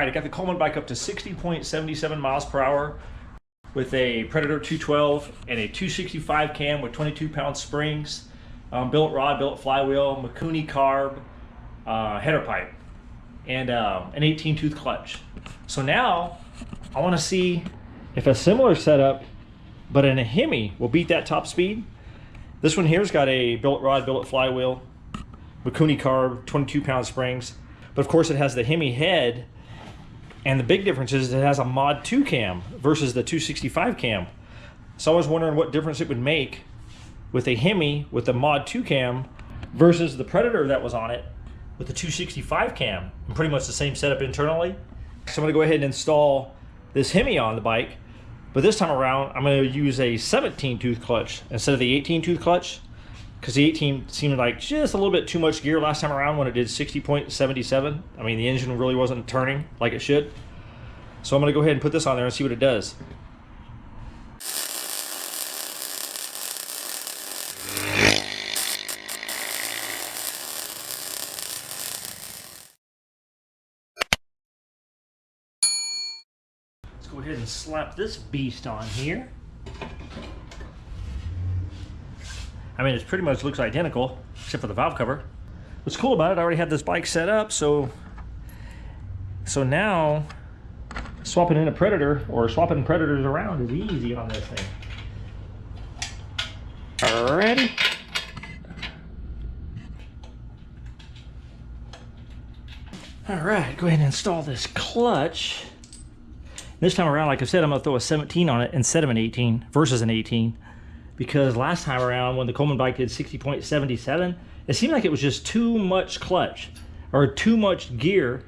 right, I got the Coleman bike up to 60.77 miles per hour with a Predator 212 and a 265 cam with 22-pound springs, billet rod, billet flywheel, Mikuni carb, header pipe, and an 18-tooth clutch. So now I want to see if a similar setup, but in a Hemi, will beat that top speed. This one here's got a billet rod, billet flywheel, Mikuni carb, 22-pound springs, but of course it has the Hemi head. And the big difference is it has a Mod 2 cam versus the 265 cam. So I was wondering what difference it would make with a Hemi with the Mod 2 cam versus the Predator that was on it with the 265 cam. And pretty much the same setup internally. So I'm gonna go ahead and install this Hemi on the bike, but this time around I'm gonna use a 17-tooth clutch instead of the 18-tooth clutch, because the 18 seemed like just a little bit too much gear last time around when it did 60.77. I mean, the engine really wasn't turning like it should. So I'm going to go ahead and put this on there and see what it does. Let's go ahead and slap this beast on here. I mean, it pretty much looks identical, except for the valve cover. What's cool about it, I already have this bike set up, so now swapping in a Predator or swapping Predators around is easy on this thing. Alrighty. Alright, go ahead and install this clutch. This time around, like I said, I'm going to throw a 17 on it instead of an 18 versus an 18. Because last time around when the Coleman bike did 60.77, it seemed like it was just too much clutch or too much gear.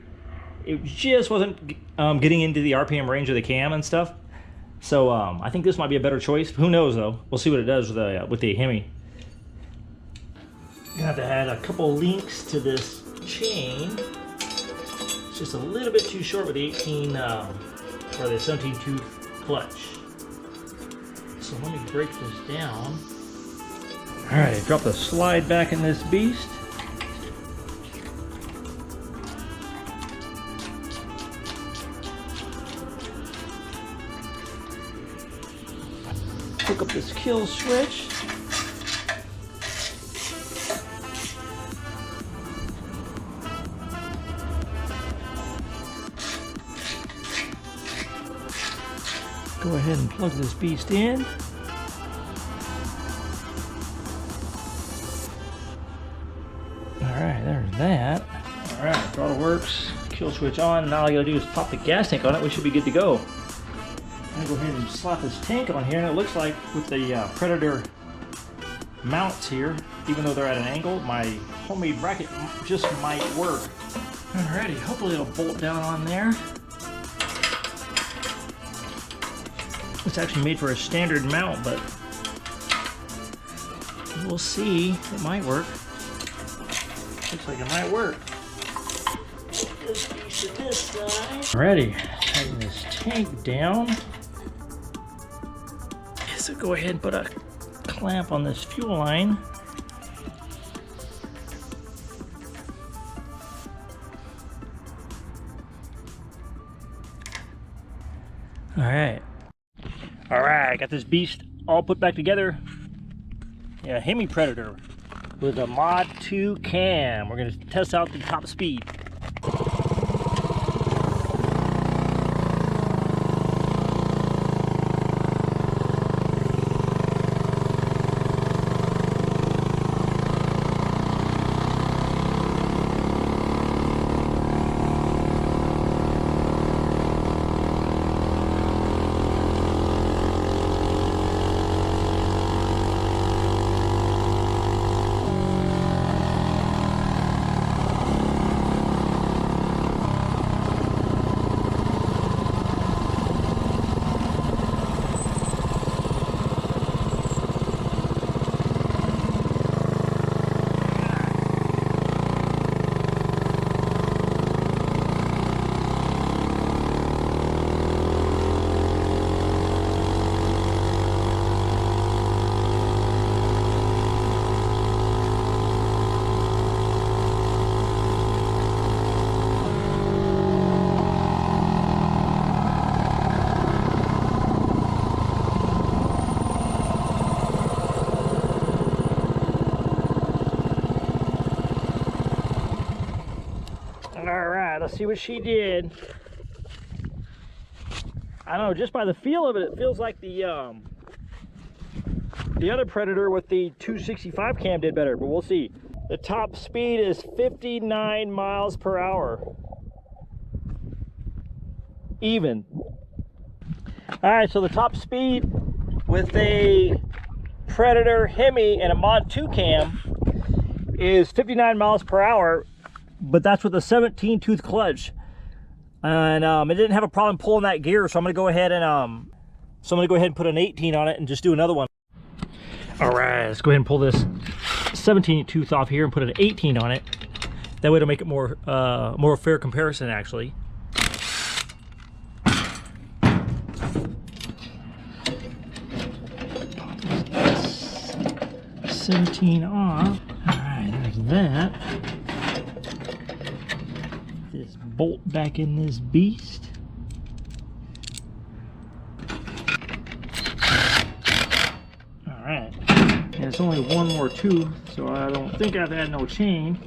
It just wasn't getting into the RPM range of the cam and stuff. So I think this might be a better choice. Who knows though? We'll see what it does with the Hemi. Gonna have to add a couple links to this chain. It's just a little bit too short with the 18 or the 17-tooth clutch. So let me break this down. All right, drop the slide back in this beast. Hook up this kill switch. Go ahead and plug this beast in. Alright, there's that. Alright, throttle works, kill switch on. Now all you gotta do is pop the gas tank on it. We should be good to go. I'm gonna go ahead and slap this tank on here, and it looks like with the Predator mounts here, even though they're at an angle, my homemade bracket just might work. Alrighty, hopefully it'll bolt down on there. It's actually made for a standard mount, but we'll see. It might work. Looks like it might work. Put this piece to this side. Alrighty, tighten this tank down. So go ahead and put a clamp on this fuel line. Alright. Alright, got this beast all put back together. Yeah, Hemi Predator with a Mod 2 cam. We're going to test out the top speed. see what she did. I don't know, just by the feel of it, it feels like the other Predator with the 265 cam did better, but we'll see. The top speed is 59 miles per hour. Even. All right, so the top speed with a Predator Hemi and a Mod 2 cam is 59 miles per hour, but that's with a 17 tooth clutch. And it didn't have a problem pulling that gear, so I'm gonna go ahead and put an 18 on it and just do another one. All right, let's go ahead and pull this 17 tooth off here and put an 18 on it. That way it'll make it more a fair comparison, actually. 17 off. All right, there's that. This bolt back in this beast. All right, and it's only one more tooth, so I don't think I've had no chain.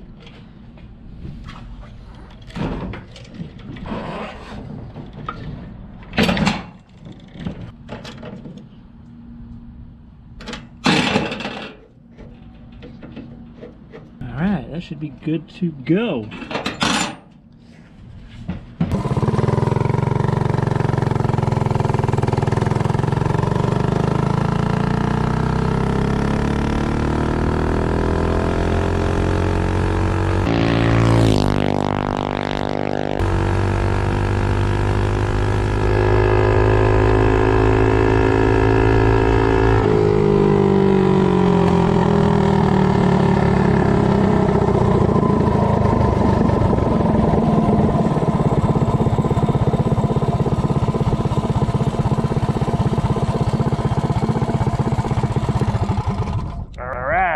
All right, that should be good to go.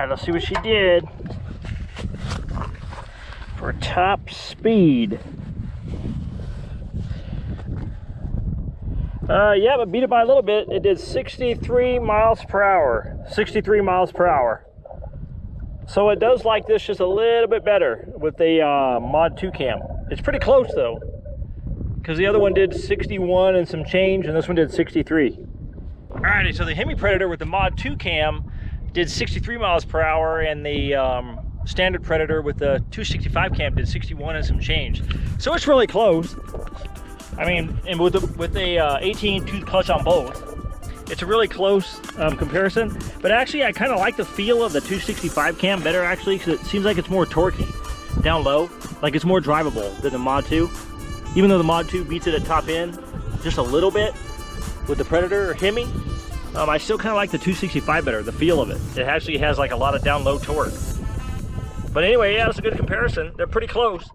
Let's see what she did for top speed. Yeah, but beat it by a little bit. It did 63 miles per hour. 63 miles per hour. So it does like this just a little bit better with the Mod 2 cam. It's pretty close though, because the other one did 61 and some change, and this one did 63. Alrighty, so the Hemi Predator with the Mod 2 cam did 63 miles per hour, and the standard Predator with the 265 cam did 61 and some change. So it's really close. I mean, and with the 18 tooth clutch on both, it's a really close comparison. But actually, I kind of like the feel of the 265 cam better, actually, because it seems like it's more torquey down low. Like it's more drivable than the Mod 2. Even though the Mod 2 beats it at top end just a little bit with the Predator or Hemi, I still kind of like the 265 better, the feel of it. It actually has like a lot of down low torque. But anyway, yeah, it's a good comparison. They're pretty close.